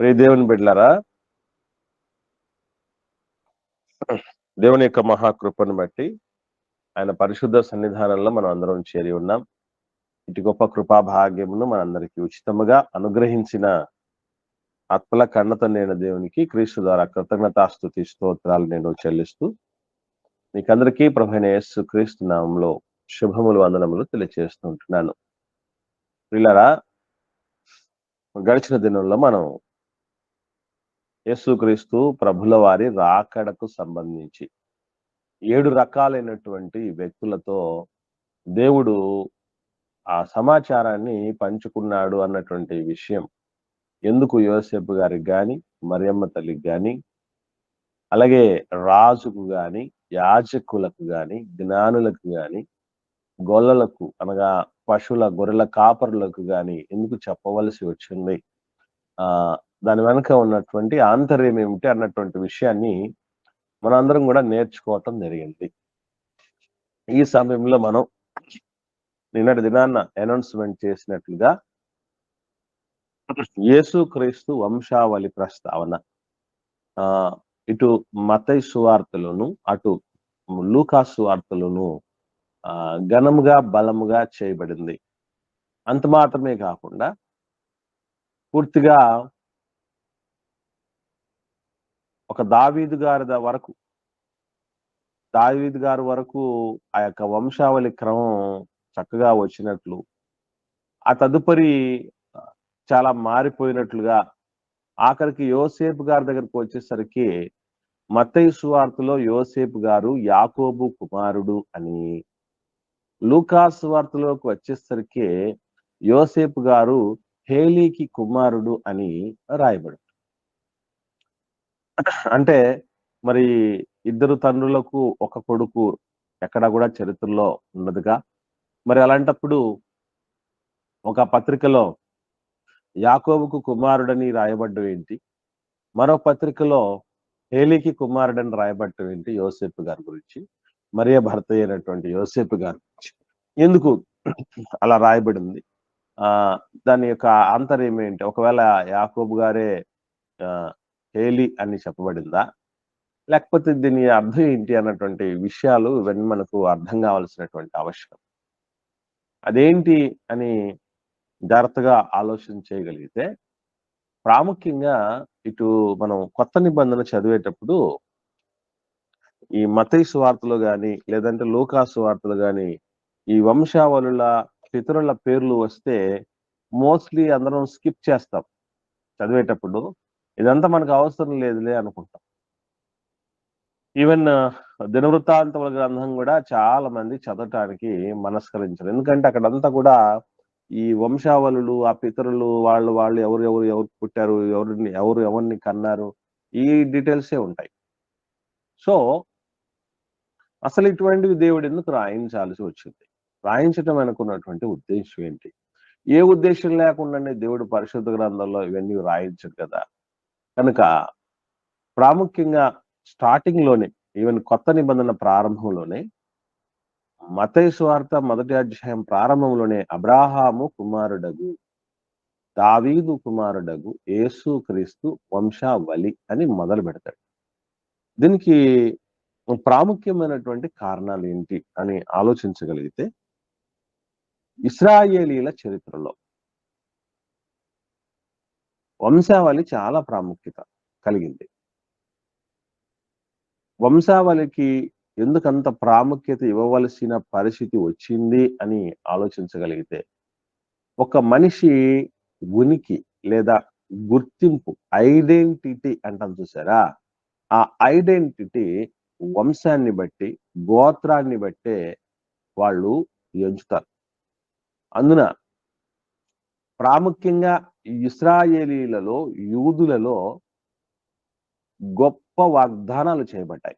ప్రియ దేవుని బిడ్డలారా, దేవుని యొక్క మహాకృపను బట్టి ఆయన పరిశుద్ధ సన్నిధానంలో మనం అందరం చేరి ఉన్నాం. ఇటు గొప్ప కృపా భాగ్యమును మనందరికీ ఉచితముగా అనుగ్రహించిన ఆత్మల కన్నత నేను దేవునికి క్రీస్తు ద్వారా కృతజ్ఞతాస్తుతి స్తోత్రాలు నేను చెల్లిస్తూ మీకందరికీ ప్రభువైన యేసు క్రీస్తు నామంలో శుభములు వందనములు తెలియజేస్తుంటున్నాను. ప్రియులారా, గడిచిన దినంలో మనం యేసుక్రీస్తు ప్రభుల వారి రాకడకు సంబంధించి 7 రకాలైనటువంటి వ్యక్తులతో దేవుడు ఆ సమాచారాన్ని పంచుకున్నాడు అన్నటువంటి విషయం ఎందుకు యోసేపు గారికి గాని, మరియమ్మ తల్లికి గాని, అలాగే రాజుకు గాని, యాజకులకు గాని, జ్ఞానులకు గాని, గొల్లలకు అనగా పశువుల గొర్రెల కాపరులకు గాని ఎందుకు చెప్పవలసి వచ్చింది, ఆ దాని వెనుక ఉన్నటువంటి ఆంతర్యం ఏమిటి అన్నటువంటి విషయాన్ని మనందరం కూడా నేర్చుకోవటం జరిగింది. ఈ సమయంలో మనం నిన్నటి దినాన్న అనౌన్స్మెంట్ చేసినట్లుగా యేసుక్రీస్తు వంశావళి ప్రస్తావన ఇటు మత్తయి సువార్తలోను అటు లూకా సువార్తలోను ఘనముగా బలముగా చేయబడింది. అంత మాత్రమే కాకుండా పూర్తిగా ఒక దావీదు గారి వరకు ఆ యొక్క వంశావళి క్రమం చక్కగా వచ్చినట్లు, ఆ తదుపరి చాలా మారిపోయినట్లుగా, ఆఖరికి యోసేపు గారి దగ్గరకు వచ్చేసరికి మత్తయి సువార్తలో యోసేపు గారు యాకోబు కుమారుడు అని, లూకా సువార్తలోకి వచ్చేసరికి యోసేపు గారు హేలీకి కుమారుడు అని రాయబడి. అంటే మరి ఇద్దరు తండ్రులకు ఒక కొడుకు ఎక్కడ కూడా చరిత్రలో ఉన్నదిగా. మరి అలాంటప్పుడు ఒక పత్రికలో యాకోబుకు కుమారుడని రాయబడ్డం ఏంటి, మరో పత్రికలో హేలీకి కుమారుడని రాయబడ్డం ఏంటి? యోసేపు గారి గురించి, మరియ భర్త అయినటువంటి యోసేపు గారి గురించి ఎందుకు అలా రాయబడింది? దాని యొక్క ఆంతర్యం ఏంటి? ఒకవేళ యాకోబు గారే హేలీ అని చెప్పబడిందా, లేకపోతే దీని అర్థం ఏంటి అన్నటువంటి విషయాలు ఇవన్నీ మనకు అర్థం కావాల్సినటువంటి అవసరం. అదేంటి అని జాగ్రత్తగా ఆలోచన చేయగలిగితే, ప్రాముఖ్యంగా ఇటు మనం కొత్త నిబంధన చదివేటప్పుడు ఈ మత్తయి సువార్తలో గాని లేదంటే లూకా సువార్తలు గాని ఈ వంశావళుల పితరుల పేర్లు వస్తే మోస్ట్లీ అందరం స్కిప్ చేస్తాం చదివేటప్పుడు. ఇదంతా మనకు అవసరం లేదులే అనుకుంటాం. ఈవెన్ దినవృత్తాంతముల గ్రంథం కూడా చాలా మంది చదవటానికి మనస్కరించరు. ఎందుకంటే అక్కడంతా కూడా ఈ వంశావళులు, ఆ పితరులు, వాళ్ళు ఎవరు పుట్టారు, ఎవరిని కన్నారు, ఈ డీటెయిల్సే ఉంటాయి. సో అసలు ఇటువంటివి దేవుడు ఎందుకు రాయించాల్సి వచ్చింది? రాయించటం అనుకున్నటువంటి ఉద్దేశం ఏంటి? ఏ ఉద్దేశం లేకుండానే దేవుడు పరిశుద్ధ గ్రంథంలో ఇవన్నీ రాయించడు కదా. కనుక ప్రాముఖ్యంగా స్టార్టింగ్ లోనే, ఈవెన్ కొత్త నిబంధన ప్రారంభంలోనే, మత్తయి సువార్త 1వ అధ్యాయం ప్రారంభంలోనే అబ్రాహాము కుమారుడగు దావీదు కుమారుడగు యేసుక్రీస్తు వంశావళి అని మొదలు పెడతాడు. దీనికి ప్రాముఖ్యమైనటువంటి కారణాలు ఏంటి అని ఆలోచించగలిగితే, ఇశ్రాయేలీల చరిత్రలో వంశావళి చాలా ప్రాముఖ్యత కలిగింది. వంశావళికి ఎందుకంత ప్రాముఖ్యత ఇవ్వవలసిన పరిస్థితి వచ్చింది అని ఆలోచించగలిగితే, ఒక మనిషి ఉనికి లేదా గుర్తింపు, ఐడెంటిటీ అంటాం చూసారా, ఆ ఐడెంటిటీ వంశాన్ని బట్టి, గోత్రాన్ని బట్టే వాళ్ళు ఎంచుతారు. అందున ప్రాముఖ్యంగా ఇశ్రాయేలీలలో, యూదులలో గొప్ప వాగ్దానాలు చేయబడ్డాయి.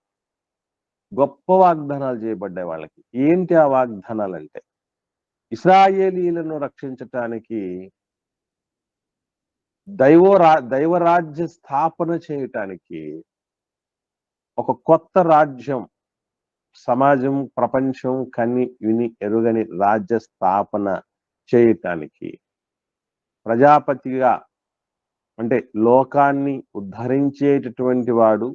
వాళ్ళకి. ఏంటి ఆ వాగ్దానాలంటే, ఇశ్రాయేలీలను రక్షించటానికి దైవరాజ్య స్థాపన చేయటానికి ఒక కొత్త రాజ్యం, సమాజం, ప్రపంచం కని విని ఎరుగని రాజ్య స్థాపన చేయటానికి ప్రజాపతిగా అంటే లోకాన్ని ఉద్ధరించేటటువంటి వాడు,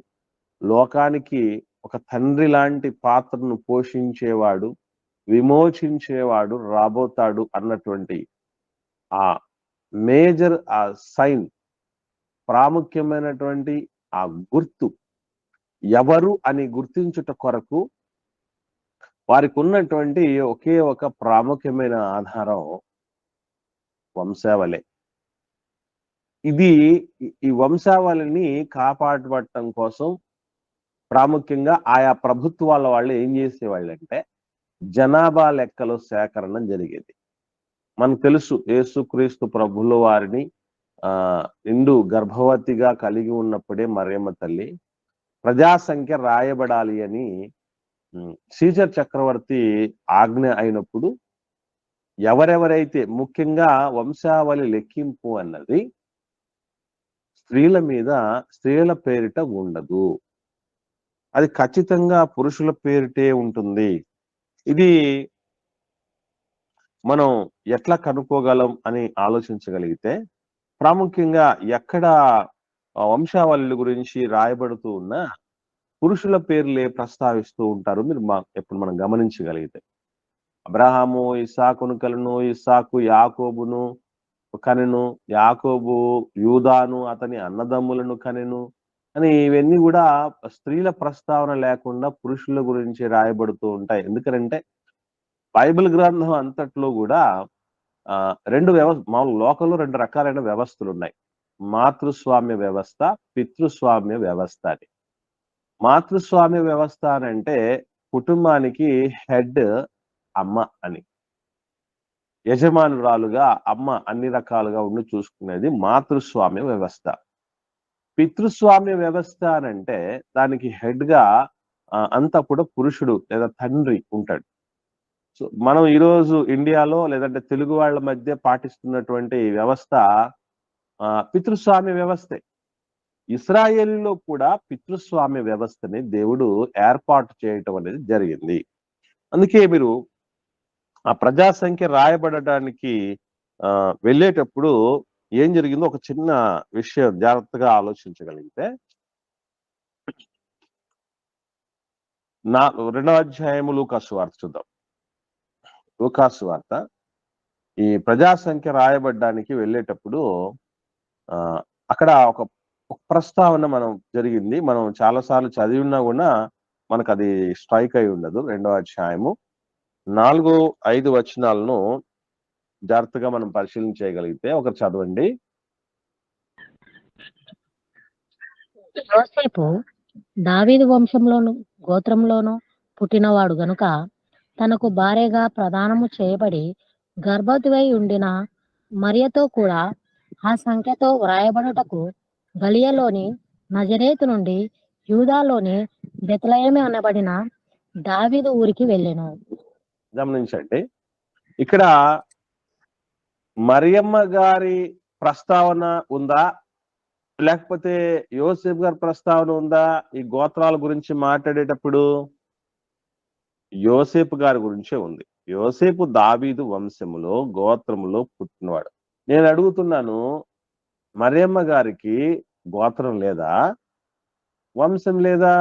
లోకానికి ఒక తండ్రి లాంటి పాత్రను పోషించేవాడు, విమోచించేవాడు రాబోతాడు అన్నటువంటి ఆ మేజర్ సైన్, ప్రాముఖ్యమైనటువంటి ఆ గుర్తు ఎవరు అని గుర్తించుట కొరకు వారికి ఉన్నటువంటి ఒకే ఒక ప్రాముఖ్యమైన ఆధారం వంశావళి. ఇది ఈ వంశావళిని కాపాడబడటం కోసం ప్రాముఖ్యంగా ఆయా ప్రభుత్వాల వాళ్ళు ఏం చేసేవాళ్ళంటే జనాభా లెక్కలు సేకరణ జరిగేది. మనకు తెలుసు యేసుక్రీస్తు ప్రభుల వారిని నిండు గర్భవతిగా కలిగి ఉన్నప్పుడే మరియమ్మ తల్లి ప్రజా సంఖ్య రాయబడాలి అని సీజర్ చక్రవర్తి ఆజ్ఞ అయినప్పుడు ఎవరెవరైతే ముఖ్యంగా వంశావళి లెక్కింపు అన్నది స్త్రీల పేరిట ఉండదు, అది ఖచ్చితంగా పురుషుల పేరిటే ఉంటుంది. ఇది మనం ఎట్లా కనుక్కోగలం అని ఆలోచించగలిగితే ప్రాముఖ్యంగా ఎక్కడ వంశావళి గురించి రాయబడుతూ ఉన్న పురుషుల పేర్లే ప్రస్తావిస్తూ ఉంటారు. మీరు ఎప్పుడు మనం గమనించగలిగితే అబ్రహాము ఇస్సాకును కలను, ఇస్సాకు యాకోబును కనెను, యాకోబు యూదాను అతని అన్నదమ్ములను కనెను అని ఇవన్నీ కూడా స్త్రీల ప్రస్తావన లేకుండా పురుషుల గురించి రాయబడుతూ ఉంటాయి. ఎందుకంటే బైబిల్ గ్రంథం అంతట్లో కూడా రెండు మామూలు లోకంలో రెండు రకాలైన వ్యవస్థలు ఉన్నాయి. మాతృస్వామ్య వ్యవస్థ, పితృస్వామ్య వ్యవస్థ అని. మాతృస్వామ్య వ్యవస్థ అని అంటే కుటుంబానికి హెడ్ అమ్మ అని, యజమానురాలుగా అమ్మ అన్ని రకాలుగా ఉండి చూసుకునేది మాతృస్వామ్య వ్యవస్థ. పితృస్వామ్య వ్యవస్థ అని అంటే దానికి హెడ్ గా అంతా కూడా పురుషుడు లేదా తండ్రి ఉంటాడు. సో మనం ఈరోజు ఇండియాలో లేదంటే తెలుగు వాళ్ళ మధ్య పాటిస్తున్నటువంటి వ్యవస్థ పితృస్వామ్య వ్యవస్థే. ఇస్రాయేలులో కూడా పితృస్వామ్య వ్యవస్థని దేవుడు ఏర్పాటు చేయటం అనేది జరిగింది. అందుకే మీరు ఆ ప్రజా సంఖ్య రాయబడటానికి వెళ్ళేటప్పుడు ఏం జరిగిందో ఒక చిన్న విషయం జాగ్రత్తగా ఆలోచించగలిగితే, 2వ అధ్యాయము లూకాసు వార్త చూద్దాం. లూకాసు వార్త ఈ ప్రజా సంఖ్య రాయబడ్డానికి వెళ్ళేటప్పుడు అక్కడ ఒక ప్రస్తావన మనం జరిగింది. మనం చాలాసార్లు చదివి ఉన్నా కూడా మనకు అది స్ట్రైక్ అయి ఉండదు. 2వ అధ్యాయము 4-5 వచనాలను జాగ్రత్తగా మనం పరిశీలన చేయగలిగితే ఒకరు చదవండి. యోసేపు దావీదు వంశంలోను గోత్రంలోను పుట్టినవాడు గనుక తనకు భార్యగా ప్రదానము చేయబడి గర్భవతివై ఉండిన మరియతో కూడా ఆ సంఖ్యతో వ్రాయబడుటకు గలియలోని నజరేతు నుండి యూదాలోని బెత్లెహేము అనబడిన దావీదు ఊరికి వెళ్ళెను. గమనించండి, ఇక్కడ మరియమ్మ గారి ప్రస్తావన ఉందా లేకపోతే యోసేపు గారి ప్రస్తావన ఉందా? ఈ గోత్రాల గురించి మాట్లాడేటప్పుడు యోసేపు గారి గురించే ఉంది. యోసేపు దావీదు వంశములో గోత్రములో పుట్టినవాడు. నేను అడుగుతున్నాను, మరియమ్మ గారికి గోత్రం లేదా, వంశం లేదా?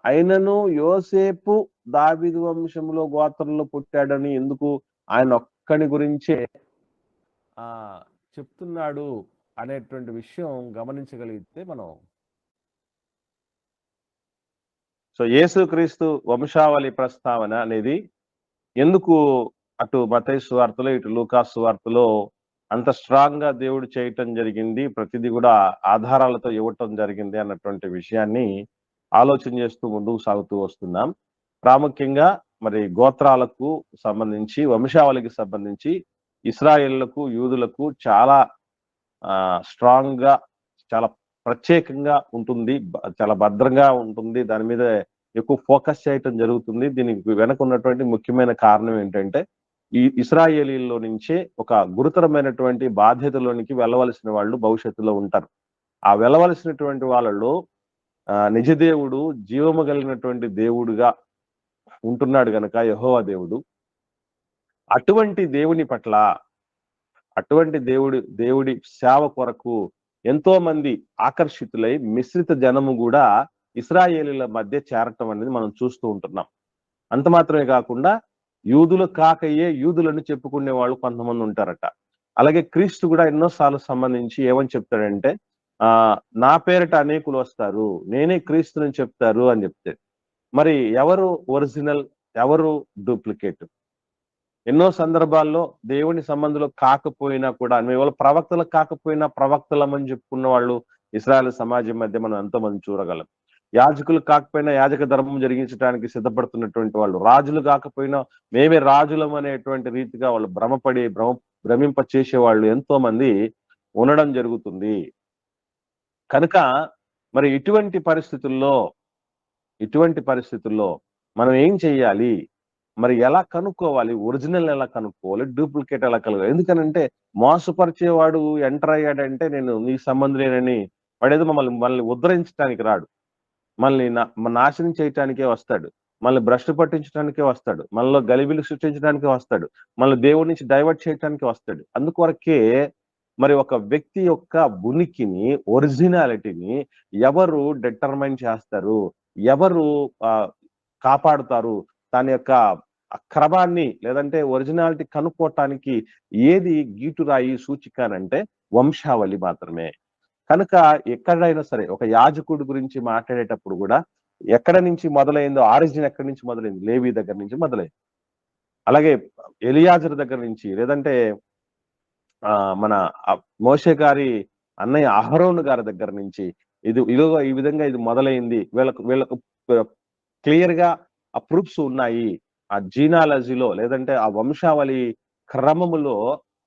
అయినను యోసేపు దావీదు వంశంలో గోత్రంలో పుట్టాడని ఎందుకు ఆయన ఒక్కని గురించే చెప్తున్నాడు అనేటువంటి విషయం గమనించగలిగితే మనం, సో యేసుక్రీస్తు వంశావళి ప్రస్తావన అనేది ఎందుకు అటు మత్తయి సువార్తలో ఇటు లూకాసు సువార్తలో అంత స్ట్రాంగ్ గా దేవుడు చేయటం జరిగింది, ప్రతిదీ కూడా ఆధారాలతో ఇవ్వటం జరిగింది అన్నటువంటి విషయాన్ని ఆలోచన చేస్తూ ముందుకు సాగుతూ వస్తున్నాం. ప్రాముఖ్యంగా మరి గోత్రాలకు సంబంధించి, వంశావళికి సంబంధించి ఇశ్రాయేలులకు యూదులకు చాలా స్ట్రాంగ్ గా, చాలా ప్రత్యేకంగా ఉంటుంది, చాలా భద్రంగా ఉంటుంది. దాని మీద ఎక్కువ ఫోకస్ చేయటం జరుగుతుంది. దీనికి వెనక ఉన్నటువంటి ముఖ్యమైన కారణం ఏంటంటే ఈ ఇశ్రాయేలీల్లో నుంచే ఒక గురుతరమైనటువంటి బాధ్యతలోనికి వెళ్ళవలసిన వాళ్ళు భవిష్యత్తులో ఉంటారు. ఆ వెళ్ళవలసినటువంటి వాళ్ళలో నిజదేవుడు జీవము కలిగినటువంటి దేవుడుగా ఉంటున్నాడు గనక యెహోవా దేవుడు, అటువంటి దేవుని పట్ల, అటువంటి దేవుడి సేవ కొరకు ఎంతో మంది ఆకర్షితులై మిశ్రిత జనము కూడా ఇశ్రాయేలీల మధ్య చేరటం అనేది మనం చూస్తూ ఉంటున్నాం. అంత మాత్రమే కాకుండా యూదులు కాకయ్యే యూదులను చెప్పుకునే వాళ్ళు కొంతమంది ఉంటారట. అలాగే క్రీస్తు కూడా ఎన్నోసార్లు సంబంధించి ఏమని చెప్తాడంటే, నా పేరిట అనేకులు వస్తారు, నేనే క్రీస్తుని చెప్తారు అని చెప్తాడు. మరి ఎవరు ఒరిజినల్, ఎవరు డూప్లికేట్? ఎన్నో సందర్భాల్లో దేవుని సంబంధులు కాకపోయినా కూడా, మేము ప్రవక్తలు కాకపోయినా ప్రవక్తలమని చెప్పుకున్న వాళ్ళు ఇశ్రాయేలు సమాజం మధ్య మనం ఎంతో మంది చూడగలం. యాజకులు కాకపోయినా యాజక ధర్మం జరిగించడానికి సిద్ధపడుతున్నటువంటి వాళ్ళు, రాజులు కాకపోయినా మేమే రాజులం అనేటువంటి రీతిగా వాళ్ళు భ్రమింప చేసేవాళ్ళు ఎంతో మంది ఉండడం జరుగుతుంది. కనుక మరి ఇటువంటి పరిస్థితుల్లో మనం ఏం చెయ్యాలి? మరి ఎలా కనుక్కోవాలి? ఒరిజినల్ ఎలా కనుక్కోవాలి? డూప్లికేట్ ఎలా కనుక్కోవాలి? ఎందుకనంటే మోసపరిచేవాడు ఎంటర్ అయ్యాడంటే నేను నీ సంబంధులేనని వాడేదో మనల్ని ఉద్ధరించడానికి రాడు. మనల్ని నాశనం చేయటానికే వస్తాడు. మనల్ని భ్రష్టు పట్టించడానికే వస్తాడు. మనలో గలిబిలి సృష్టించడానికే వస్తాడు. మనల్ని దేవుడి నుంచి డైవర్ట్ చేయటానికే వస్తాడు. అందుకొరకే మరి ఒక వ్యక్తి యొక్క ఉనికిని, ఒరిజినాలిటీని ఎవరు డిటర్మైన్ చేస్తారు? ఎవరు కాపాడుతారు? దాని యొక్క క్రమాన్ని లేదంటే ఒరిజినాలిటీ కనుక్కోవటానికి ఏది గీటురాయి, సూచిక అనంటే వంశావళి మాత్రమే. కనుక ఎక్కడైనా సరే ఒక యాజకుడి గురించి మాట్లాడేటప్పుడు కూడా ఎక్కడ నుంచి మొదలైందో, ఆరిజిన్ ఎక్కడి నుంచి మొదలైంది? లేవి దగ్గర నుంచి మొదలైంది. అలాగే ఎలియాజరు దగ్గర నుంచి, లేదంటే మన మోషే గారి అన్నయ్య అహరోను గారి దగ్గర నుంచి ఇదిగో ఈ విధంగా ఇది మొదలైంది. వీళ్ళకు క్లియర్ గా ఆ ప్రూఫ్స్ ఉన్నాయి. ఆ జీనాలజీలో లేదంటే ఆ వంశావళి క్రమములో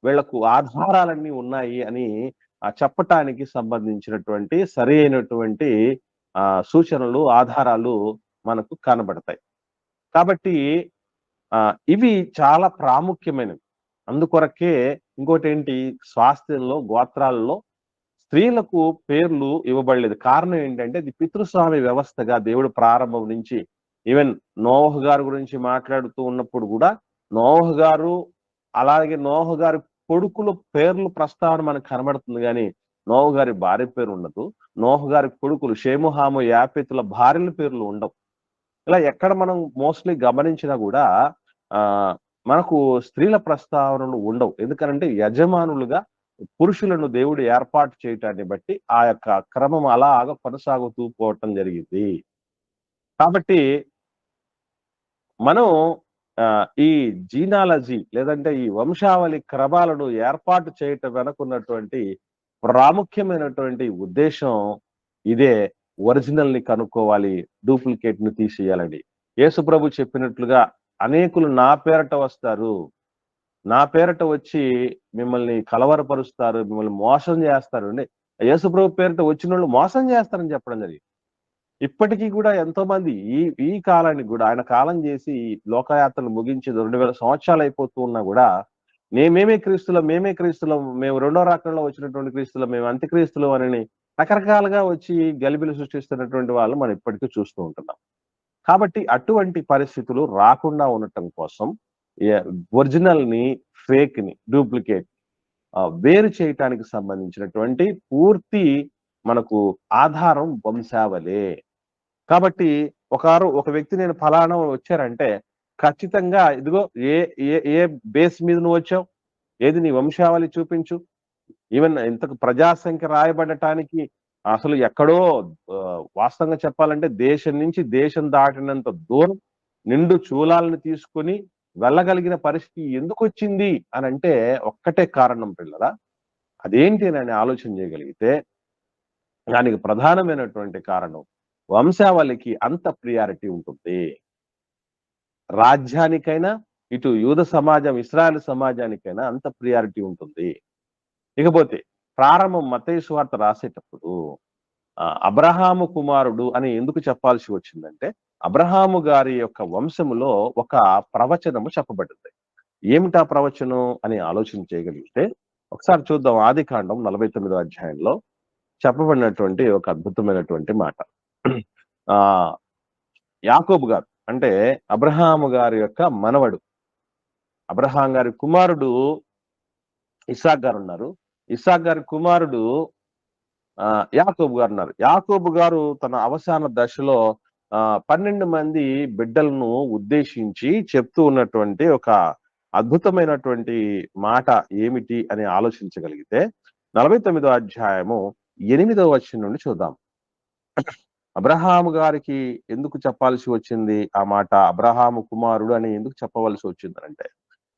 వీళ్లకు ఆధారాలన్నీ ఉన్నాయి అని చెప్పటానికి సంబంధించినటువంటి సరి అయినటువంటి సూచనలు, ఆధారాలు మనకు కనబడతాయి. కాబట్టి ఇవి చాలా ప్రాముఖ్యమైనవి. అందుకొరకే ఇంకోటి ఏంటి, స్వాస్థ్యంలో, గోత్రాలలో స్త్రీలకు పేర్లు ఇవ్వబడలేదు. కారణం ఏంటంటే ఇది పితృస్వామి వ్యవస్థగా దేవుడు ప్రారంభం నుంచి, ఈవెన్ నోవహు గారి గురించి మాట్లాడుతూ ఉన్నప్పుడు కూడా నోవహు గారు అలాగే నోవహు గారి కొడుకుల పేర్లు ప్రస్తావన మనకు కనబడుతుంది, కానీ నోవహు గారి భార్య పేరు ఉండదు. నోవహు గారి కొడుకులు షేము, హాము, యాపెతుల భార్యల పేర్లు ఉండవు. ఇలా ఎక్కడ మనం మోస్ట్లీ గమనించినా కూడా మనకు స్త్రీల ప్రస్తావనలు ఉండవు. ఎందుకనంటే యజమానులుగా పురుషులను దేవుడు ఏర్పాటు చేయటాన్ని బట్టి ఆ యొక్క క్రమం అలాగా కొనసాగుతూ పోవటం జరిగింది. కాబట్టి మనం ఈ జీనాలజీ లేదంటే ఈ వంశావళి క్రమాలను ఏర్పాటు చేయటం వెనకున్నటువంటి ప్రాముఖ్యమైనటువంటి ఉద్దేశం ఇదే. ఒరిజినల్ ని కనుక్కోవాలి, డూప్లికేట్ ని తీసేయాలని. యేసుప్రభు చెప్పినట్లుగా అనేకులు నా పేరట వస్తారు, నా పేరట వచ్చి మిమ్మల్ని కలవరపరుస్తారు, మిమ్మల్ని మోసం చేస్తారు. అంటే యేసుప్రభు పేరట వచ్చిన వాళ్ళు మోసం చేస్తారని చెప్పడం జరిగింది. ఇప్పటికీ కూడా ఎంతో మంది ఈ కాలానికి కూడా ఆయన కాలం చేసి లోకయాత్రలు ముగించి 2000 సంవత్సరాలు అయిపోతూ ఉన్నా కూడా మేమే క్రీస్తులం, మేము రెండో రాకడలో వచ్చినటువంటి క్రీస్తులం, మేము అంత్యక్రీస్తులం అని రకరకాలుగా వచ్చి గలిబిలు సృష్టిస్తున్నటువంటి వాళ్ళు మనం ఇప్పటికీ చూస్తూ ఉంటున్నాం. కాబట్టి అటువంటి పరిస్థితులు రాకుండా ఉండటం కోసం ఒరిజినల్ ని, ఫేక్ ని, డూప్లికేట్ వేరు చేయటానికి సంబంధించినటువంటి పూర్తి మనకు ఆధారం వంశావళే. కాబట్టి ఒక వ్యక్తి నేను ఫలానా వచ్చారంటే ఖచ్చితంగా ఇదిగో ఏ బేస్ మీద నువ్వు వచ్చావు, ఏది నీ వంశావళి చూపించు. ఈవెన్ ఇంతకు ప్రజాసంఖ్య రాయబడటానికి అసలు ఎక్కడో వాస్తవంగా చెప్పాలంటే దేశం నుంచి దేశం దాటినంత దూరం నిండు చూలాలను తీసుకొని వెళ్ళగలిగిన పరిస్థితి ఎందుకు వచ్చింది అని అంటే ఒక్కటే కారణం పిల్లరా, అదేంటి అని ఆలోచన చేయగలిగితే దానికి ప్రధానమైనటువంటి కారణం వంశావళికి అంత ప్రియారిటీ ఉంటుంది. రాజ్యానికైనా ఇటు యూద సమాజం, ఇశ్రాయేలు సమాజానికైనా అంత ప్రియారిటీ ఉంటుంది. ఇకపోతే ప్రారంభం మత్తయి సువార్త రాసేటప్పుడు అబ్రహాము కుమారుడు అని ఎందుకు చెప్పాల్సి వచ్చిందంటే అబ్రహాము గారి యొక్క వంశములో ఒక ప్రవచనము చెప్పబడింది. ఏమిటా ప్రవచనం అని ఆలోచన చేయగలిగితే ఒకసారి చూద్దాం. ఆదికాండం 49వ అధ్యాయంలో చెప్పబడినటువంటి ఒక అద్భుతమైనటువంటి మాట. యాకోబు గారు అంటే అబ్రహాము గారి యొక్క మనవడు, అబ్రహాం గారి కుమారుడు ఇస్సాక్ గారు ఉన్నారు. ఇస్సాక్ గారి కుమారుడు యాకోబు గారు ఉన్నారు. యాకోబు గారు తన అవసాన దశలో 12 మంది బిడ్డలను ఉద్దేశించి చెప్తూ ఉన్నటువంటి ఒక అద్భుతమైనటువంటి మాట ఏమిటి అని ఆలోచించగలిగితే 49వ అధ్యాయము 8వ వచనం నుండి చూద్దాం. అబ్రహాము గారికి ఎందుకు చెప్పాల్సి వచ్చింది ఆ మాట? అబ్రహాము కుమారుడు అని ఎందుకు చెప్పవలసి వచ్చిందంటే,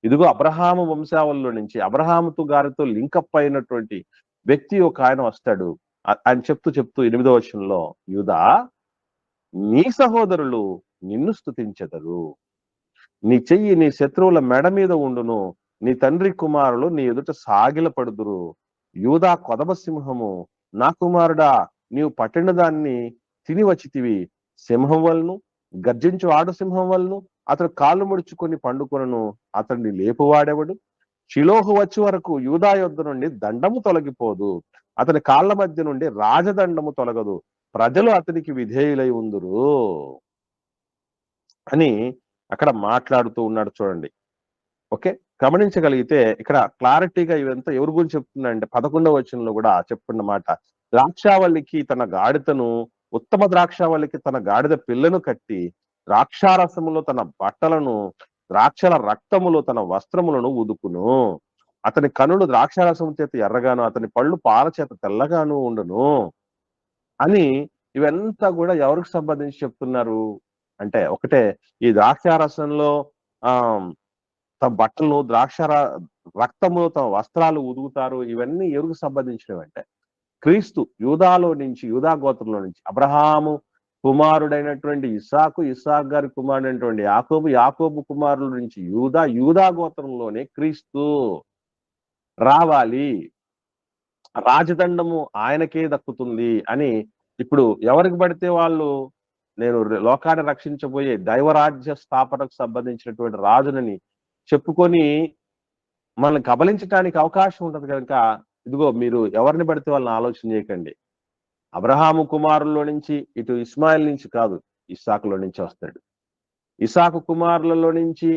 ఇదిగో అబ్రహాము వంశావళిలో నుంచి అబ్రహాముతో గారితో లింకప్ అయినటువంటి వ్యక్తి ఒక ఆయన వస్తాడు అని చెప్తూ 8వ వచనంలో, యూదా నీ సహోదరులు నిన్ను స్తుతించెదరు, నీ చెయ్యి నీ శత్రువుల మెడ మీద ఉండును, నీ తండ్రి కుమారులు నీ ఎదుట సాగిలపడుదురు. యూదా కొదమ సింహము, నా కుమారుడా నీవు పట్టిన దాన్ని తిని వచ్చితివి. సింహం వలను గర్జించు ఆడు సింహం వలను అతడు కాళ్ళు ముడుచుకొని పండుకొనను, అతడిని లేపువాడెవడు? షిలోహు వచ్చి వరకు యూదా యొద్ద నుండి దండము తొలగిపోదు, అతని కాళ్ళ మధ్య నుండి రాజదండము తొలగదు, ప్రజలు అతనికి విధేయులై ఉందురు అని అక్కడ మాట్లాడుతూ ఉన్నాడు. చూడండి, ఓకే, గమనించగలిగితే ఇక్కడ క్లారిటీగా ఇవంతా ఎవరి గురించి చెప్తున్నాయంటే 11వ వచనంలో కూడా చెప్తున్న మాట, ద్రాక్షావల్లికి తన గాడిదను, ఉత్తమ ద్రాక్షావల్లికి తన గాడిద పిల్లను కట్టి, ద్రాక్షారసములో తన బట్టలను, ద్రాక్షల రక్తములో తన వస్త్రములను ఉదుకును. అతని కనులు ద్రాక్షారసము చేత ఎర్రగాను, అతని పళ్ళు పాల చేత తెల్లగాను ఉండును అని ఇవంతా కూడా ఎవరికి సంబంధించి చెప్తున్నారు అంటే, ఒకటే, ఈ ద్రాక్షారసంలో తమ బట్టలను, రక్తములో తమ వస్త్రాలు ఉదుగుతారు. ఇవన్నీ ఎవరికి సంబంధించినవి అంటే, క్రీస్తు యూదాలో నుంచి, యూదా గోత్రంలో నుంచి అబ్రహాము కుమారుడైనటువంటి ఇస్సాకు, ఇస్సాక్ గారి కుమారుడైనటువంటి యాకోబు, యాకోబు కుమారుల నుంచి యూదా, యూదా గోత్రంలోనే క్రీస్తు రావాలి, రాజదండము ఆయనకే దక్కుతుంది అని ఇప్పుడు ఎవరికి పడితే వాళ్ళు నేను లోకాన్ని రక్షించబోయే దైవరాజ్య స్థాపనకు సంబంధించినటువంటి రాజునని చెప్పుకొని మనల్ని కబలించడానికి అవకాశం ఉంటది కనుక, ఇదిగో మీరు ఎవరిని పడితే వాళ్ళని ఆలోచన చేయకండి. అబ్రహాము కుమారుల్లో నుంచి, ఇటు ఇస్మాయిల్ నుంచి కాదు, ఇస్సాకులో నుంచి వస్తాడు. ఇస్సాకు కుమారులలో నుంచి,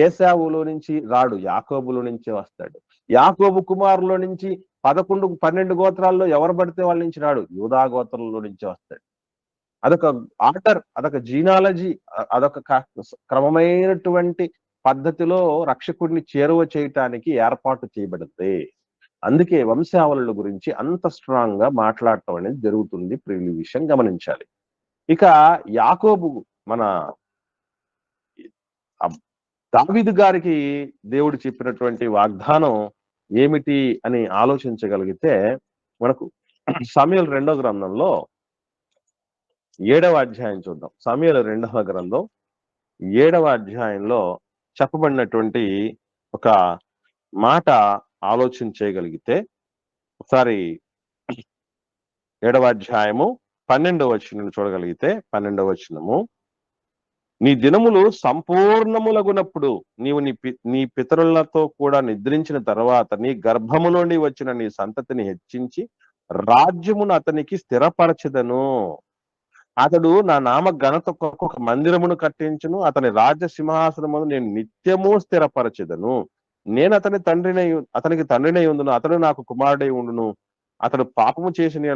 ఏశావులో నుంచి రాడు, యాకోబులో నుంచే వస్తాడు. యాకోబు కుమారులో నుంచి 12 గోత్రాల్లో ఎవరు పడితే వాళ్ళ నుంచి రాడు, యూదా గోత్రంలో నుంచే వస్తాడు. అదొక ఆర్డర్, అదొక జీనాలజీ, అదొక క్రమమైనటువంటి పద్ధతిలో రక్షకుడిని చేరువ చేయటానికి ఏర్పాటు చేయబడింది. అందుకే వంశావళుల గురించి అంత స్ట్రాంగ్ గా మాట్లాడటం అనేది జరుగుతుంది. ప్రియుల విషయం గమనించాలి. ఇక యాకోబు, మన దావీదు గారికి దేవుడు చెప్పినటువంటి వాగ్దానం ఏమిటి అని ఆలోచించగలిగితే, మనకు సమూయేలు 2వ గ్రంథంలో 7వ అధ్యాయం చూద్దాం. సమూయేలు 2వ గ్రంథం 7వ అధ్యాయంలో చెప్పబడినటువంటి ఒక మాట ఆలోచన చేయగలిగితే, ఒకసారి 7వ అధ్యాయము 12వ వచనం చూడగలిగితే, 12వ వచనము, నీ దినములు సంపూర్ణములగునప్పుడు నీవు నీ పితరులతో కూడా నిద్రించిన తర్వాత నీ గర్భము నుండి వచ్చిన నీ సంతతిని హెచ్చించి రాజ్యమును అతనికి స్థిరపరచెదను. అతడు నా నామ ఘనత కొరకు ఒక మందిరమును కట్టించును, అతని రాజ్య సింహాసనమును నేను నిత్యము స్థిరపరచెదను. నేను అతనికి తండ్రినై ఉండును, అతడు నాకు కుమారుడై ఉండును. అతడు పాపము చేసిన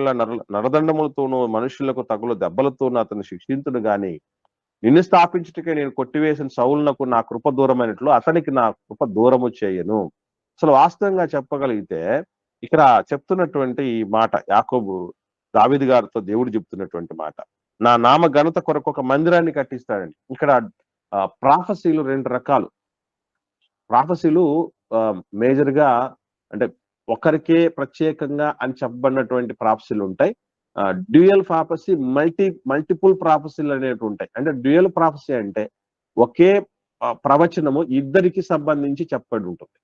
నరదండములతోనూ మనుషులకు తగులు దెబ్బలతోనూ అతను శిక్షించును గాని, నిన్ను స్థాపించుటకే నేను కొట్టివేసిన సౌలునకు నా కృప దూరమైనట్లు అతనికి నా కృప దూరము చేయను. అసలు వాస్తవంగా చెప్పగలిగితే ఇక్కడ చెప్తున్నటువంటి ఈ మాట, యాకోబు దావీదు గారితో దేవుడు చెప్తున్నటువంటి మాట, నా నామ ఘనత కొరకు ఒక మందిరాన్ని కట్టిస్తాడండి. ఇక్కడ ప్రాఫెసీలు 2 రకాలు. ప్రాఫెసీలు మేజర్ గా అంటే ఒకరికే ప్రత్యేకంగా అని చెప్పబడినటువంటి ప్రాఫెసీలు ఉంటాయి. డ్యూయల్ ప్రాఫెసీ, మల్టిపుల్ ప్రాఫెసీలు అనేవి ఉంటాయి. అంటే డ్యూయల్ ప్రాఫెసీ అంటే ఒకే ప్రవచనము ఇద్దరికి సంబంధించి చెప్పబడి ఉంటుంది.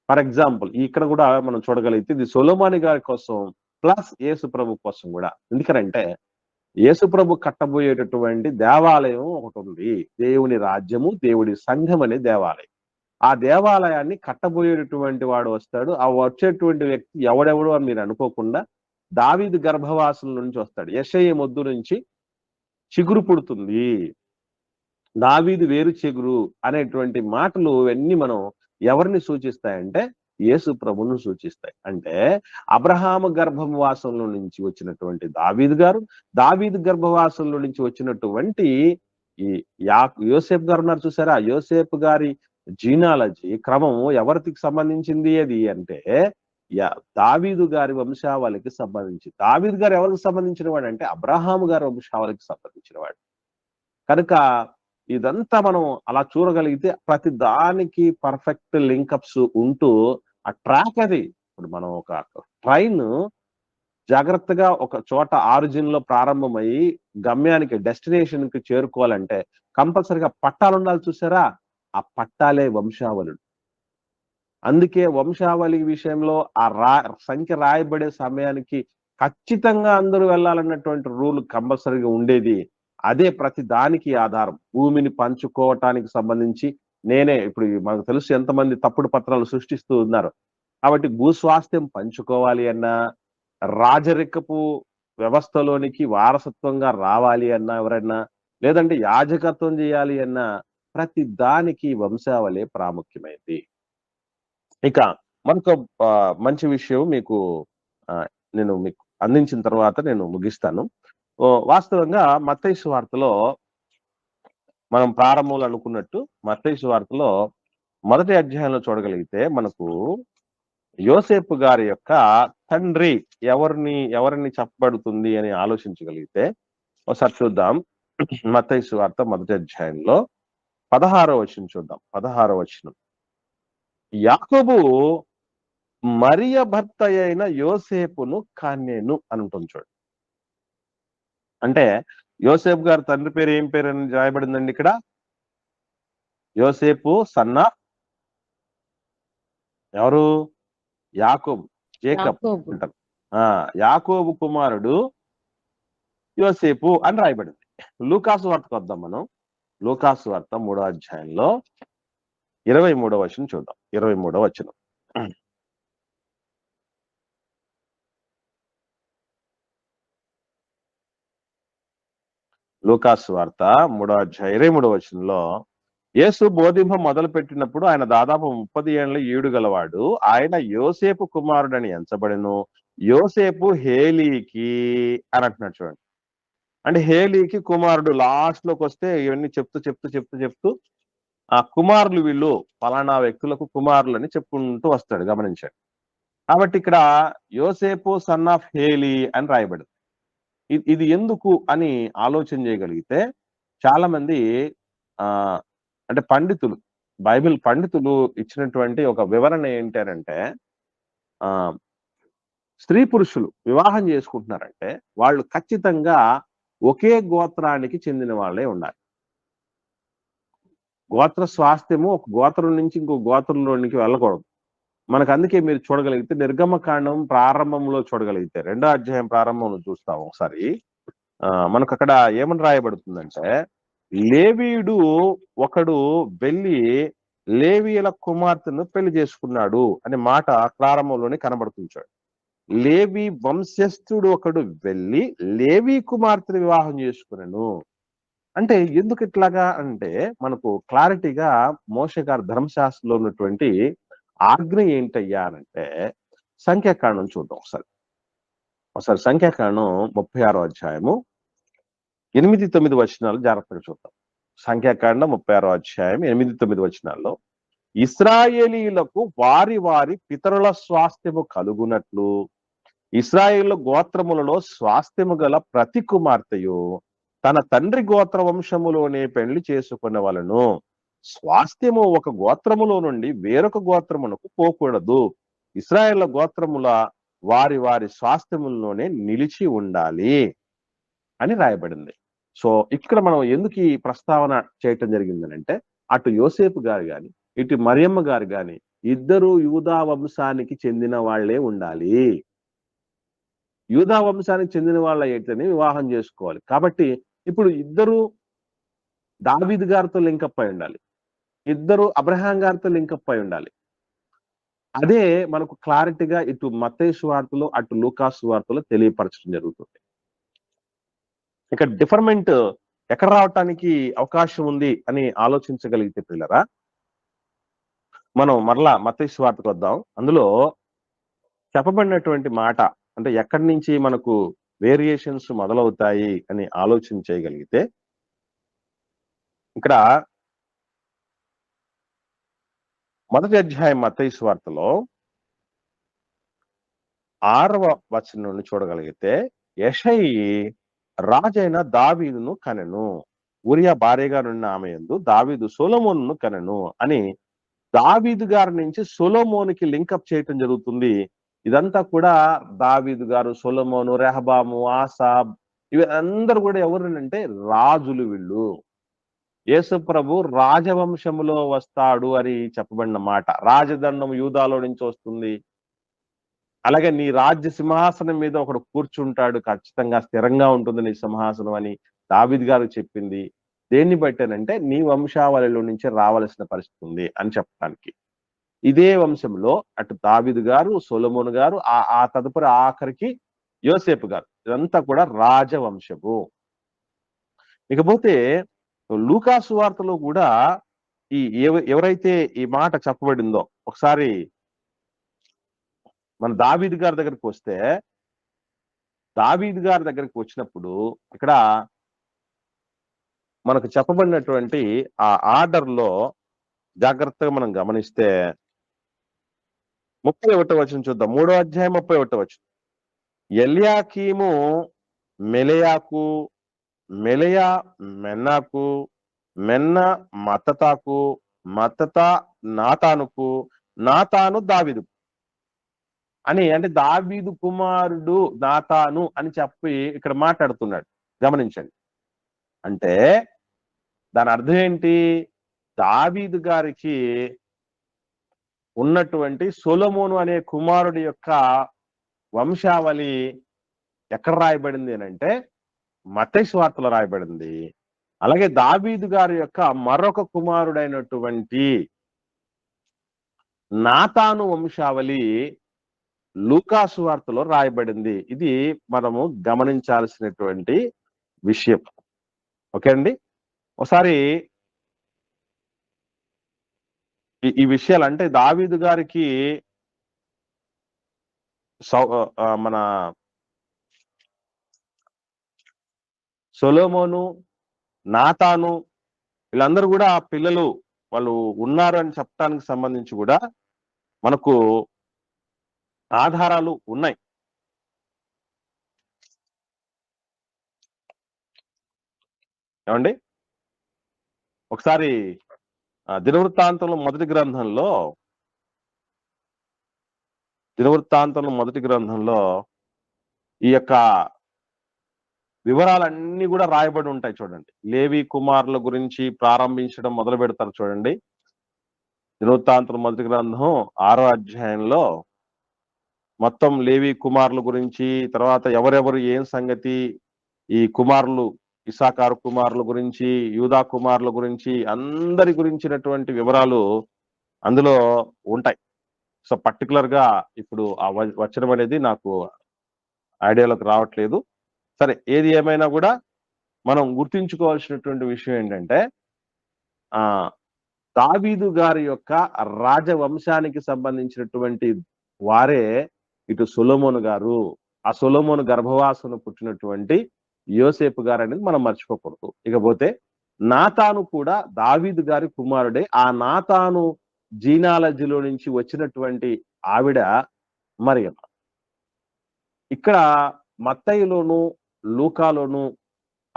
ఫర్ ఎగ్జాంపుల్ ఇక్కడ కూడా మనం చూడగలిగితే ఇది సొలొమోను గారి కోసం ప్లస్ యేసు ప్రభు కోసం కూడా. ఎందుకంటే యేసు ప్రభు కట్టబోయేటటువంటి దేవాలయం ఒకటి ఉంది, దేవుని రాజ్యము, దేవుడి సంఘం అనే దేవాలయం. ఆ దేవాలయాన్ని కట్టబోయేటటువంటి వాడు వస్తాడు. ఆ వచ్చేటువంటి వ్యక్తి ఎవడెవడు అని మీరు అనుకోకుండా దావీదు గర్భవాసుల నుంచి వస్తాడు. యెషయ మొద్దు నుంచి చిగురు పుడుతుంది, దావీదు వేరు చిగురు అనేటువంటి మాటలు ఇవన్నీ మనం ఎవరిని సూచిస్తాయంటే యేసు ప్రభువును సూచిస్తాయి. అంటే అబ్రహాము గర్భవాసంలో నుంచి వచ్చినటువంటి దావీదు గారు, దావీదు గర్భవాసంలో నుంచి వచ్చినటువంటి ఈ యోసేపు గారు ఉన్నారు చూసారా, యోసేపు గారి జీనాలజీ క్రమం ఎవరికి సంబంధించింది అది అంటే దావీదు గారి వంశావళికి సంబంధించి. దావీదు గారు ఎవరికి సంబంధించిన వాడు అంటే అబ్రహాము గారి వంశావళికి సంబంధించిన వాడు. కనుక ఇదంతా మనం అలా చూడగలిగితే ప్రతి దానికి పర్ఫెక్ట్ లింకప్స్ ఉంటూ ఆ ట్రాక్ అది. ఇప్పుడు మనం ఒక ట్రైన్ జాగ్రత్తగా ఒక చోట ఆరిజిన్ లో ప్రారంభమయ్యి గమ్యానికి డెస్టినేషన్ కి చేరుకోవాలంటే కంపల్సరిగా పట్టాలు ఉండాలి చూసారా, ఆ పట్టాలే వంశావళుడు. అందుకే వంశావళి విషయంలో ఆ సంఖ్య రాయబడే సమయానికి ఖచ్చితంగా అందరూ వెళ్ళాలన్నటువంటి రూల్ కంపల్సరీగా ఉండేది. అదే ప్రతి దానికి ఆధారం. భూమిని పంచుకోవటానికి సంబంధించి నేనే ఇప్పుడు మనకు తెలుసు ఎంతమంది తప్పుడు పత్రాలు సృష్టిస్తూ ఉన్నారు. కాబట్టి భూస్వాస్థ్యం పంచుకోవాలి అన్నా, రాజరికపు వ్యవస్థలోనికి వారసత్వంగా రావాలి అన్నా ఎవరన్నా, లేదంటే యాజకత్వం చేయాలి అన్నా ప్రతి దానికి వంశావళి ప్రాముఖ్యమైంది. ఇక మరొక మంచి విషయం మీకు నేను మీకు అందించిన తర్వాత నేను ముగిస్తాను. వాస్తవంగా మత్తయి సువార్తలో మనం ప్రారంభంలో అనుకున్నట్టు మత్తయి సువార్తలో మొదటి అధ్యాయంలో చూడగలిగితే మనకు యోసేపు గారి యొక్క తండ్రి ఎవరిని చెప్పబడుతుంది అని ఆలోచించగలిగితే ఒకసారి చూద్దాం. మత్తయి సువార్త మొదటి అధ్యాయంలో 16వ వచనం చూద్దాం. 16వ వచనం, యాకోబు మరియ భర్త అయిన యోసేపును కన్నెను అని ఉంటుంది చూడండి. అంటే యోసేపు గారి తండ్రి పేరు ఏం పేరు అని రాయబడిందండి ఇక్కడ? యోసేపు సన్న ఎవరు? యాకోబు, జేకబ్ అంటారు. యాకోబు కుమారుడు యోసేపు అని రాయబడింది. లూకాసు వార్తకు వద్దాం మనం. లూకాసు వార్త 3వ అధ్యాయంలో 23వ వచనం చూద్దాం. 23వ వచనం, లూకాసు వార్త 3వ అధ్యాయం 23వ వచనంలో, యేసు బోధింప మొదలు పెట్టినప్పుడు ఆయన దాదాపు 30 ఏళ్ల ఈడు గలవాడు. ఆయన యోసేపు కుమారుడని ఎంచబడెను. యోసేపు హేలీకి అని అంటున్నాడు చూడండి. అంటే హేలీకి కుమారుడు. లాస్ట్ లోకి వస్తే ఇవన్నీ చెప్తూ ఆ కుమారులు వీళ్ళు ఫలానా వ్యక్తులకు కుమారులు అని చెప్పుకుంటూ వస్తాడు, గమనించండి. కాబట్టి ఇక్కడ యోసేపు సన్ ఆఫ్ హేలీ అని రాయబడింది. ఇది ఎందుకు అని ఆలోచన చేయగలిగితే చాలా మంది అంటే పండితులు, బైబిల్ పండితులు ఇచ్చినటువంటి ఒక వివరణ ఏంటంటే స్త్రీ పురుషులు వివాహం చేసుకుంటున్నారంటే వాళ్ళు ఖచ్చితంగా ఒకే గోత్రానికి చెందిన వాళ్ళే ఉండాలి. గోత్ర స్వాస్థ్యము ఒక గోత్రం నుంచి ఇంకో గోత్రంలోనికి వెళ్ళకూడదు. మనకు అందుకే మీరు చూడగలిగితే నిర్గమకాండం ప్రారంభంలో చూడగలిగితే 2వ అధ్యాయం ప్రారంభంలో చూస్తాం ఒకసారి. మనకు అక్కడ ఏమని రాయబడుతుందంటే, లేవీయుడు ఒకడు వెళ్ళి లేవీయుల కుమార్తెను పెళ్లి చేసుకున్నాడు అనే మాట ప్రారంభంలోనే కనబడుతుంది. లేవి వంశస్థుడు ఒకడు వెళ్ళి లేవి కుమార్తెను వివాహం చేసుకున్నాను అంటే ఎందుకు ఇట్లాగా అంటే మనకు క్లారిటీగా మోషే గారి ధర్మశాస్త్రంలో ఉన్నటువంటి ఆజ్ఞ ఏంటయ్యా అంటే సంఖ్యాకాండం చూద్దాం ఒకసారి సంఖ్యాకాండం 36వ అధ్యాయము 8-9 వచనాలు జాగ్రత్తగా చూద్దాం. సంఖ్యాకాండం 36వ అధ్యాయం 8-9 వచనాల్లో, ఇశ్రాయేలీయులకు వారి వారి పితరుల స్వాస్థ్యము కలుగునట్లు ఇశ్రాయేలు గోత్రములలో స్వాస్థ్యము గల ప్రతి కుమార్తెయు తన తండ్రి గోత్ర వంశములోనే పెళ్లి చేసుకునవలెను. స్వాస్థ్యము ఒక గోత్రములో నుండి వేరొక గోత్రమునకు పోకూడదు. ఇశ్రాయేలు గోత్రముల వారి వారి స్వాస్థ్యములోనే నిలిచి ఉండాలి అని రాయబడింది. సో ఇక్కడ మనం ఎందుకు ఈ ప్రస్తావన చేయటం జరిగిందని అంటే, అటు యోసేపు గారు గాని ఇటు మరియమ్మ గారు గాని ఇద్దరు యూదా వంశానికి చెందిన వాళ్లే ఉండాలి. యూదా వంశానికి చెందిన వాళ్ళ అయితేనే వివాహం చేసుకోవాలి. కాబట్టి ఇప్పుడు ఇద్దరు దావీదు గారితో లింకప్ అయి ఉండాలి, ఇద్దరు అబ్రహాం గారితో లింకప్ అయి ఉండాలి. అదే మనకు క్లారిటీగా ఇటు మత్తయి సువార్తలో అటు లూకాసు సువార్తలో తెలియపరచడం జరుగుతుంది. ఇక్కడ డిఫర్మెంట్ ఎక్కడ రావటానికి అవకాశం ఉంది అని ఆలోచించగలిగితే పిల్లరా, మనం మరలా మత్తయి సువార్తకు వద్దాం. అందులో చెప్పబడినటువంటి మాట అంటే ఎక్కడి నుంచి మనకు వేరియేషన్స్ మొదలవుతాయి అని ఆలోచన చేయగలిగితే, ఇక్కడ మొదటి అధ్యాయం మత్తయి సువార్తలో 6వ వచనం నుండి చూడగలిగితే, యెషయి రాజైన దావీదును కనెను. ఊరియా భార్యగా నున్న ఆమె యందు దావీదు సొలొమోనును కనెను అని దావీదు గారి నుంచి సొలొమోనుకి లింకప్ చేయటం జరుగుతుంది. ఇదంతా కూడా దావీదు గారు, సొలొమోను, రెహబాము, ఆసా వీళ్ళందరూ కూడా ఎవరినంటే రాజులు వీళ్ళు. యేసు ప్రభు రాజవంశములో వస్తాడు అని చెప్పబడిన మాట. రాజదండం యూదాలో నుంచి వస్తుంది. అలాగే నీ రాజ్య సింహాసనం మీద ఒకడు కూర్చుంటాడు. ఖచ్చితంగా స్థిరంగా ఉంటుంది నీ సింహాసనం అని దావీదు గారు చెప్పింది. దేన్ని బట్టేనంటే నీ వంశావళిలో నుంచి రావాల్సిన పరిస్థితి ఉంది అని చెప్పడానికి. ఇదే వంశంలో అటు దావీదు గారు, సొలొమోను గారు, ఆ తదుపరి ఆఖరికి యోసేపు గారు. ఇదంతా కూడా రాజవంశము. ఇకపోతే లూకా సువార్తలో కూడా ఎవరైతే ఈ మాట చెప్పబడిందో ఒకసారి మన దావీదు గారి దగ్గరికి వస్తే, దావీదు గారి దగ్గరికి వచ్చినప్పుడు ఇక్కడ మనకు చెప్పబడినటువంటి ఆ ఆర్డర్ లో జాగ్రత్తగా మనం గమనిస్తే 31వ వచనం చూద్దాం. 3వ అధ్యాయం 31వ వచనం. ఎల్యాకీము మెలెయాకు, మెలెయా మెన్నాకు, మెన్న మత్తతాకు, మత్తత నాతానుకు, నాతాను దావీదు అని అంటే దావీదు కుమారుడు నాతాను అని చెప్పి ఇక్కడ మాట్లాడుతున్నాడు. గమనించండి. అంటే దాని అర్థం ఏంటి? దావీదు గారికి ఉన్నటువంటి సొలొమోను అనే కుమారుడి యొక్క వంశావళి ఎక్కడ రాయబడింది అనంటే మత్తయి సువార్తలో రాయబడింది. అలాగే దావీదు గారి యొక్క మరొక కుమారుడైనటువంటి నాతాను వంశావళి లూకా సువార్తలో రాయబడింది. ఇది మనము గమనించాల్సినటువంటి విషయం. ఓకే అండి. ఒకసారి ఈ విషయాలు అంటే దావీదు గారికి మన సొలొమోను, నాతాను వీళ్ళందరూ కూడా పిల్లలు వాళ్ళు ఉన్నారు అని చెప్పడానికి సంబంధించి కూడా మనకు ఆధారాలు ఉన్నాయి. ఏమండి? ఒకసారి దినవృత్తాంతంలో మొదటి గ్రంథంలో ఈ యొక్క వివరాలన్నీ కూడా రాయబడి ఉంటాయి చూడండి. లేవి కుమారుల గురించి ప్రారంభించడం మొదలు పెడతారు చూడండి. దినవృత్తాంతం మొదటి గ్రంథం 6వ అధ్యాయంలో మొత్తం లేవి కుమారుల గురించి, తర్వాత ఎవరెవరు ఏం సంగతి, ఈ కుమారులు ఇస్సాకారు కుమారుల గురించి, యూదా కుమారుల గురించి అందరి గురించినటువంటి వివరాలు అందులో ఉంటాయి. సో పర్టికులర్ గా ఇప్పుడు ఆ వచనం అనేది నాకు ఐడియాలోకి రావట్లేదు. సరే, ఏది ఏమైనా కూడా మనం గుర్తించుకోవాల్సినటువంటి విషయం ఏంటంటే దావీదు గారి యొక్క రాజవంశానికి సంబంధించినటువంటి వారే ఇటు సొలొమోను గారు. ఆ సొలొమోను గర్భవాసను పుట్టినటువంటి యోసేపు గారు అనేది మనం మర్చిపోకూడదు. ఇకపోతే నాతాను కూడా దావీదు గారి కుమారుడే. ఆ నాతాను జీనాలజీలో నుంచి వచ్చినటువంటి ఆవిడ మరియమ్మ. ఇక్కడ మత్తయిలోను లూకాలోను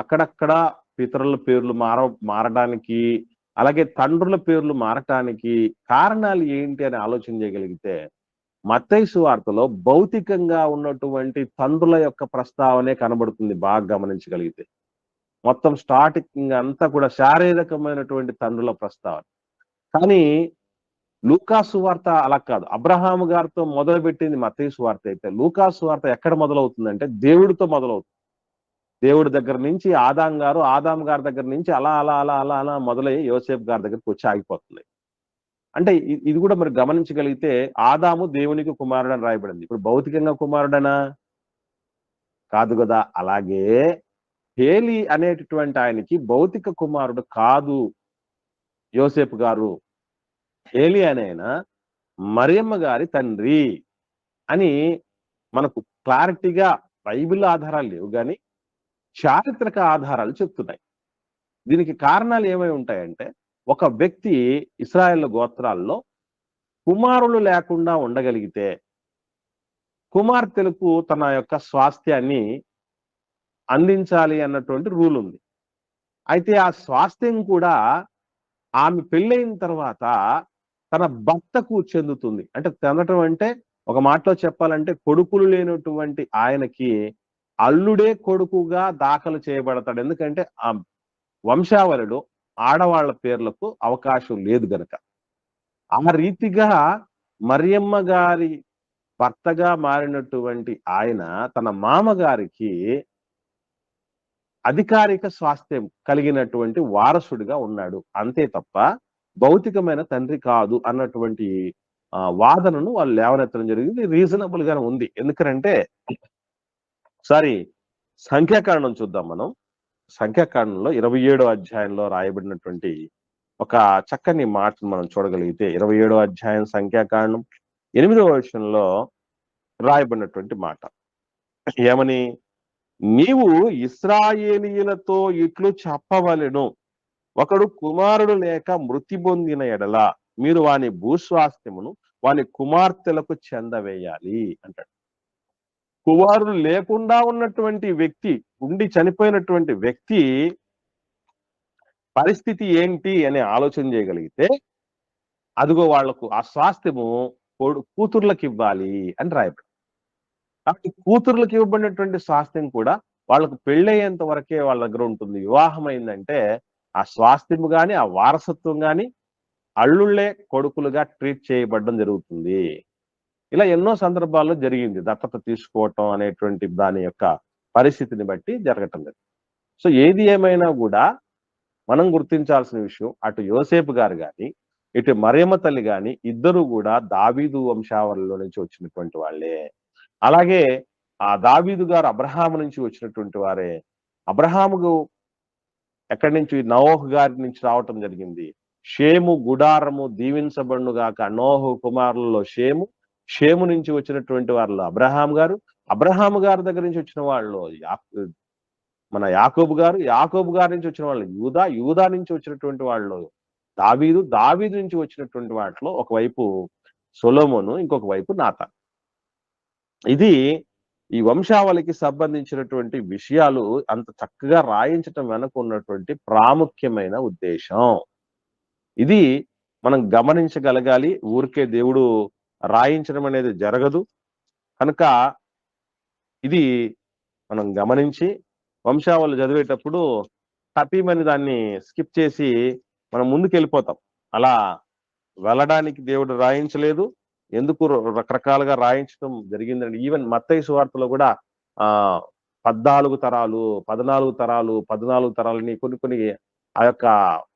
అక్కడక్కడ పితరుల పేర్లు మారడానికి, అలాగే తండ్రుల పేర్లు మారటానికి కారణాలు ఏంటి అని ఆలోచన చేయగలిగితే మత్తయి సువార్తలో భౌతికంగా ఉన్నటువంటి తండ్రుల యొక్క ప్రస్తావనే కనబడుతుంది. బాగా గమనించగలిగితే మొత్తం స్టార్టింగ్ అంతా కూడా శారీరకమైనటువంటి తండ్రుల ప్రస్తావన. కానీ లూకా సువార్త అలా కాదు. అబ్రహాము గారితో మొదలుపెట్టింది మత్తయి సువార్త అయితే, లూకా సువార్త ఎక్కడ మొదలవుతుందంటే దేవుడితో మొదలవుతుంది. దేవుడి దగ్గర నుంచి ఆదాం గారి దగ్గర నుంచి అలా అలా అలా అలా అలా మొదలై యోసేపు గారి దగ్గరికి వచ్చి ఆగిపోతుంది. అంటే ఇది కూడా మరి గమనించగలిగితే ఆదాము దేవునికి కుమారుడు అని రాయబడింది. ఇప్పుడు భౌతికంగా కుమారుడనా? కాదు కదా. అలాగే హేలి అనేటటువంటి ఆయనకి భౌతిక కుమారుడు కాదు యోసేపు గారు. హేలి అనే ఆయన మరియమ్మ గారి తండ్రి అని మనకు క్లారిటీగా బైబిల్ ఆధారాలు లేవు కానీ చారిత్రక ఆధారాలు చెప్తున్నాయి. దీనికి కారణాలు ఏమై ఉంటాయంటే, ఒక వ్యక్తి ఇశ్రాయేలు గోత్రాల్లో కుమారులు లేకుండా ఉండగలిగితే కుమార్తెలకు తన యొక్క స్వాస్థ్యాన్ని అందించాలి అన్నటువంటి రూల్ ఉంది. అయితే ఆ స్వాస్థ్యం కూడా ఆమె పెళ్ళైన తర్వాత తన భర్తకు చెందుతుంది. అంటే చెందటం అంటే ఒక మాటలో చెప్పాలంటే కొడుకులు లేనటువంటి ఆయనకి అల్లుడే కొడుకుగా దాఖలు చేయబడతాడు. ఎందుకంటే ఆ వంశావళిలో ఆడవాళ్ల పేర్లకు అవకాశం లేదు గనక. ఆ రీతిగా మరియమ్మ గారి భర్తగా మారినటువంటి ఆయన తన మామగారికి అధికారిక స్వాస్థ్యం కలిగినటువంటి వారసుడిగా ఉన్నాడు. అంతే తప్ప భౌతికమైన తండ్రి కాదు అన్నటువంటి వాదనను వాళ్ళు లేవనెత్తడం జరిగింది. రీజనబుల్ గానే ఉంది. ఎందుకంటే ఒకసారి సంఖ్యాకాండం చూద్దాం మనం. సంఖ్యాకాండంలో 27వ అధ్యాయంలో రాయబడినటువంటి ఒక చక్కని మాటను మనం చూడగలిగితే 27వ అధ్యాయం సంఖ్యాకాండం 8వ వచనంలో రాయబడినటువంటి మాట ఏమని, నీవు ఇశ్రాయేలీయులతో ఇట్లు చెప్పవలెను, ఒకడు కుమారుడు లేక మృతి పొందిన ఎడల మీరు వాని భూస్వాస్థ్యమును వాని కుమార్తెలకు చెందవేయాలి అంటాడు. కుమారుడు లేకుండా ఉన్నటువంటి వ్యక్తి, ఉండి చనిపోయినటువంటి వ్యక్తి పరిస్థితి ఏంటి అని ఆలోచన చేయగలిగితే అదిగో వాళ్లకు ఆ స్వాస్థ్యము కూతుర్లకు ఇవ్వాలి అని రాయబడి. కాబట్టి కూతుర్లకు ఇవ్వబడినటువంటి స్వాస్థ్యం కూడా వాళ్ళకు పెళ్ళయ్యేంత వరకే వాళ్ళ దగ్గర ఉంటుంది. వివాహం అయిందంటే ఆ స్వాస్థ్యము గాని ఆ వారసత్వం గాని అల్లుళ్ళే కొడుకులుగా ట్రీట్ చేయబడడం జరుగుతుంది. ఇలా ఎన్నో సందర్భాల్లో జరిగింది దత్తత తీసుకోవటం అనేటువంటి దాని యొక్క పరిస్థితిని బట్టి జరగటం లేదు. సో ఏది ఏమైనా కూడా మనం గుర్తించాల్సిన విషయం, అటు యోసేపు గారు గాని ఇటు మరియమ్మ తల్లి గాని ఇద్దరు కూడా దావీదు వంశావళిలో నుంచి వచ్చినటువంటి వాళ్ళే. అలాగే ఆ దావీదు గారు అబ్రహాము నుంచి వచ్చినటువంటి వారే. అబ్రహాముకు ఎక్కడి నుంచి, నోహు గారి నుంచి రావటం జరిగింది. షేము గుడారము దీవించబడును గాక, నోహు కుమారులలో షేము నుంచి వచ్చినటువంటి వాళ్ళు అబ్రహాము గారు, అబ్రహాము గారి దగ్గర నుంచి వచ్చిన వాళ్ళు మన యాకోబు గారి నుంచి వచ్చిన వాళ్ళు యూదా నుంచి వచ్చినటువంటి వాళ్ళు దావీదు నుంచి వచ్చినటువంటి వాటిలో ఒకవైపు సొలొమోను, ఇంకొక వైపు నాతాను. ఇది ఈ వంశావళికి సంబంధించినటువంటి విషయాలు అంత చక్కగా రాయించటం వెనక ఉన్నటువంటి ప్రాముఖ్యమైన ఉద్దేశం. ఇది మనం గమనించగలగాలి. ఊరికే దేవుడు రాయించడం అనేది జరగదు కనుక ఇది మనం గమనించి వంశావళి చదివేటప్పుడు తప్పమని దాన్ని స్కిప్ చేసి మనం ముందుకు వెళ్ళిపోతాం. అలా వెళ్ళడానికి దేవుడు రాయించలేదు. ఎందుకు రకరకాలుగా రాయించడం జరిగిందండి. ఈవెన్ మత్తయి సువార్తలో కూడా 14 తరాలు 14 తరాలని కొన్ని ఆ యొక్క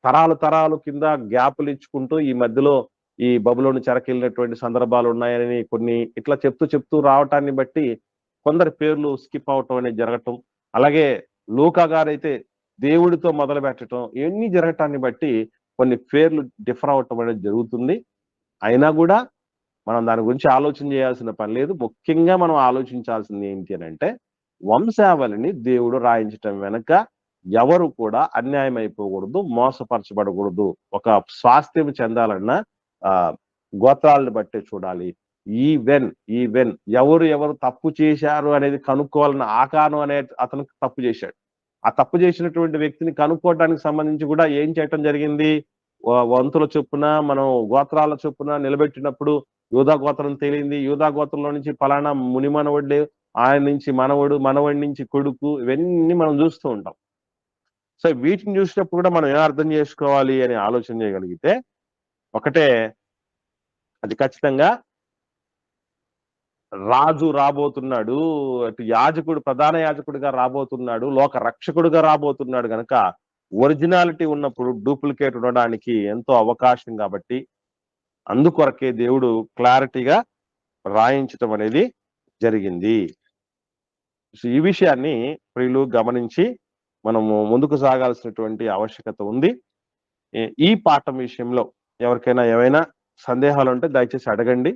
తరాలు కింద గ్యాపులు ఇచ్చుకుంటూ ఈ మధ్యలో ఈ బబులోని చెరకెళ్ళినటువంటి సందర్భాలు ఉన్నాయని కొన్ని ఇట్లా చెప్తూ రావటాన్ని బట్టి కొందరి పేర్లు స్కిప్ అవటం అనేది జరగటం, అలాగే లూకా గారైతే దేవుడితో మొదలు పెట్టడం, ఇవన్నీ జరగటాన్ని బట్టి కొన్ని పేర్లు డిఫర్ అవటం అనేది జరుగుతుంది. అయినా కూడా మనం దాని గురించి ఆలోచన చేయాల్సిన పని లేదు. ముఖ్యంగా మనం ఆలోచించాల్సింది ఏంటి అని అంటే, వంశావళిని దేవుడు రాయించటం వెనక ఎవరు కూడా అన్యాయం అయిపోకూడదు, మోసపరచబడకూడదు. ఒక స్వాస్థ్యం చెందాలన్నా గోత్రాలను బట్టే చూడాలి. ఈవెన్ ఎవరు తప్పు చేశారు అనేది కనుక్కోవాలన్న ఆకాను అనే అతను తప్పు చేశాడు. ఆ తప్పు చేసినటువంటి వ్యక్తిని కనుక్కోవడానికి సంబంధించి కూడా ఏం చేయటం జరిగింది, వంతుల చొప్పున మనం గోత్రాల చొప్పున నిలబెట్టినప్పుడు యూదా గోత్రం తేలింది. యూదా గోత్రంలో నుంచి పలానా ముని మనవడు, ఆయన నుంచి మనవడి నుంచి కొడుకు, ఇవన్నీ మనం చూస్తూ ఉంటాం. సో వీటిని చూసినప్పుడు కూడా మనం ఏం అర్థం చేసుకోవాలి అని ఆలోచన చేయగలిగితే, ఒకటే, అది ఖచ్చితంగా రాజు రాబోతున్నాడు, అటు యాజకుడు ప్రధాన యాజకుడిగా రాబోతున్నాడు, లోక రక్షకుడిగా రాబోతున్నాడు కనుక ఒరిజినాలిటీ ఉన్నప్పుడు డూప్లికేట్ ఉండడానికి ఎంతో అవకాశం. కాబట్టి అందుకొరకే దేవుడు క్లారిటీగా రాయించటం అనేది జరిగింది. ఈ విషయాన్ని ప్రియులు గమనించి మనము ముందుకు సాగాల్సినటువంటి ఆవశ్యకత ఉంది. ఈ పాఠం విషయంలో ఎవరికైనా ఏమైనా సందేహాలు ఉంటే దయచేసి అడగండి.